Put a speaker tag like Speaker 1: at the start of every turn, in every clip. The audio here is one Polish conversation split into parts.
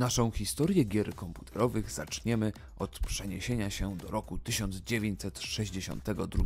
Speaker 1: Naszą historię gier komputerowych zaczniemy od przeniesienia się do roku 1962.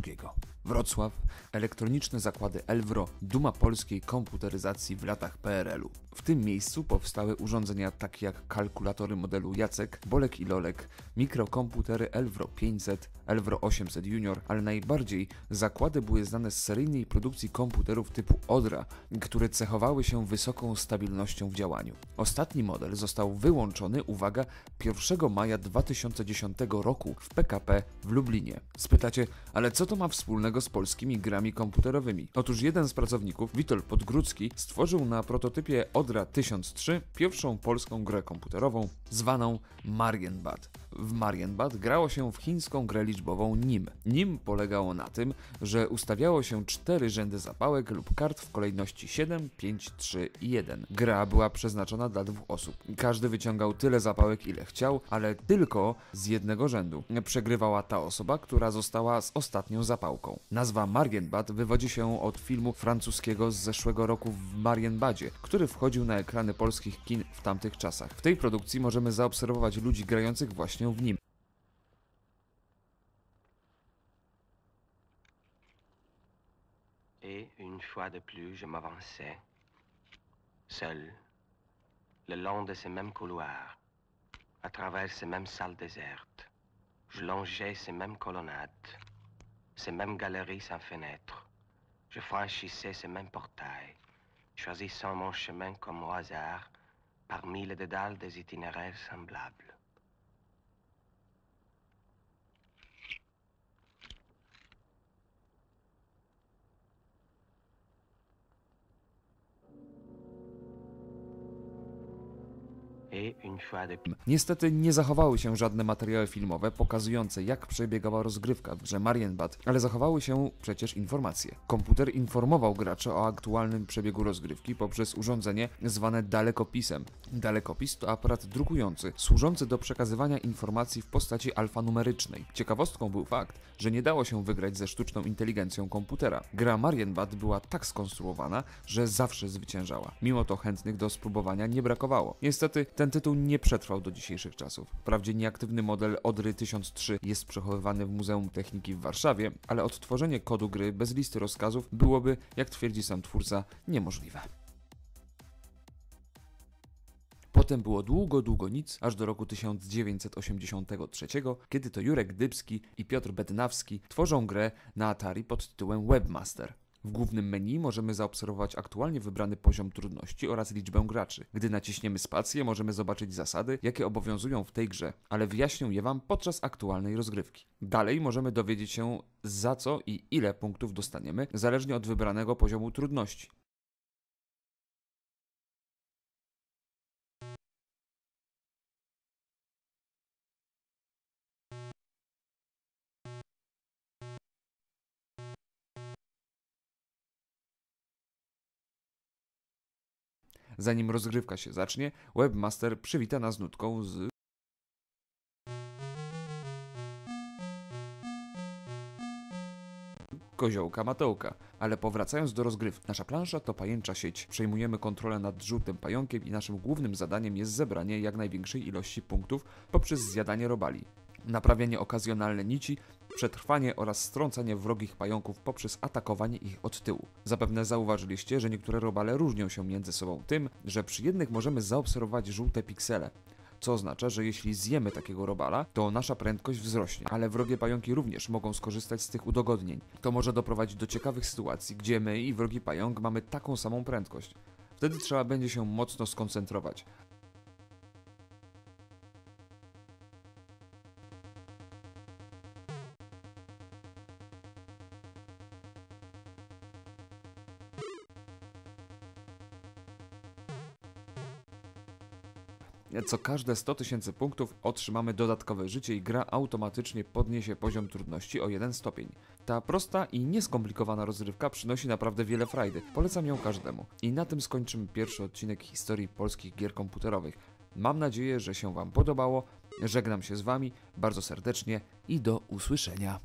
Speaker 1: Wrocław, elektroniczne zakłady Elwro, duma polskiej komputeryzacji w latach PRL-u. W tym miejscu powstały urządzenia takie jak kalkulatory modelu Jacek, Bolek i Lolek, mikrokomputery Elwro 500, Elwro 800 Junior, ale najbardziej zakłady były znane z seryjnej produkcji komputerów typu Odra, które cechowały się wysoką stabilnością w działaniu. Ostatni model został wyłączony, uwaga, 1 maja 2010 roku w PKP w Lublinie. Spytacie, ale co to ma wspólnego z polskimi grami komputerowymi? Otóż jeden z pracowników, Witold Podgródzki, stworzył na prototypie Odra 1003 pierwszą polską grę komputerową zwaną Marienbad. W Marienbad grało się w chińską grę liczbową NIM. NIM polegało na tym, że ustawiało się 4 rzędy zapałek lub kart w kolejności 7, 5, 3 i 1. Gra była przeznaczona dla 2 osób. Każdy wyciągał tyle zapałek, ile chciał, ale tylko z jednego rzędu. Przegrywała ta osoba, która została z ostatnią zapałką. Nazwa Marienbad wywodzi się od filmu francuskiego z zeszłego roku w Marienbadzie, który wchodził na ekrany polskich kin w tamtych czasach. W tej produkcji możemy zaobserwować ludzi grających właśnie w nim.
Speaker 2: Et une fois de plus, je m'avançais, seul, le long de ces mêmes couloirs, à travers ces mêmes salles désertes. Je longeais ces mêmes colonnades, ces mêmes galeries sans fenêtres. Je franchissais ces mêmes portails, choisissant mon chemin comme au hasard, parmi les dédales des itinéraires semblables.
Speaker 1: Niestety nie zachowały się żadne materiały filmowe pokazujące, jak przebiegała rozgrywka w grze Marienbad, ale zachowały się przecież informacje. Komputer informował graczy o aktualnym przebiegu rozgrywki poprzez urządzenie zwane dalekopisem. Dalekopis to aparat drukujący, służący do przekazywania informacji w postaci alfanumerycznej. Ciekawostką był fakt, że nie dało się wygrać ze sztuczną inteligencją komputera. Gra Marienbad była tak skonstruowana, że zawsze zwyciężała. Mimo to chętnych do spróbowania nie brakowało. Niestety ten tytuł nie przetrwał do dzisiejszych czasów. Wprawdzie nieaktywny model Odry 1003 jest przechowywany w Muzeum Techniki w Warszawie, ale odtworzenie kodu gry bez listy rozkazów byłoby, jak twierdzi sam twórca, niemożliwe. Potem było długo nic, aż do roku 1983, kiedy to Jurek Dybski i Piotr Bednawski tworzą grę na Atari pod tytułem Webmaster. W głównym menu możemy zaobserwować aktualnie wybrany poziom trudności oraz liczbę graczy. Gdy naciśniemy spację, możemy zobaczyć zasady, jakie obowiązują w tej grze, ale wyjaśnię je Wam podczas aktualnej rozgrywki. Dalej możemy dowiedzieć się, za co i ile punktów dostaniemy, zależnie od wybranego poziomu trudności. Zanim rozgrywka się zacznie, Webmaster przywita nas nutką z Koziołka Matełka. Ale powracając do rozgrywki, nasza plansza to pajęcza sieć. Przejmujemy kontrolę nad żółtym pająkiem i naszym głównym zadaniem jest zebranie jak największej ilości punktów poprzez zjadanie robali, naprawianie okazjonalne nici, przetrwanie oraz strącanie wrogich pająków poprzez atakowanie ich od tyłu. Zapewne zauważyliście, że niektóre robale różnią się między sobą tym, że przy jednych możemy zaobserwować żółte piksele, co oznacza, że jeśli zjemy takiego robala, to nasza prędkość wzrośnie, ale wrogie pająki również mogą skorzystać z tych udogodnień. To może doprowadzić do ciekawych sytuacji, gdzie my i wrogi pająk mamy taką samą prędkość. Wtedy trzeba będzie się mocno skoncentrować. Co każde 100 000 punktów otrzymamy dodatkowe życie i gra automatycznie podniesie poziom trudności o 1 stopień. Ta prosta i nieskomplikowana rozrywka przynosi naprawdę wiele frajdy. Polecam ją każdemu. I na tym skończymy pierwszy odcinek historii polskich gier komputerowych. Mam nadzieję, że się Wam podobało. Żegnam się z Wami bardzo serdecznie i do usłyszenia.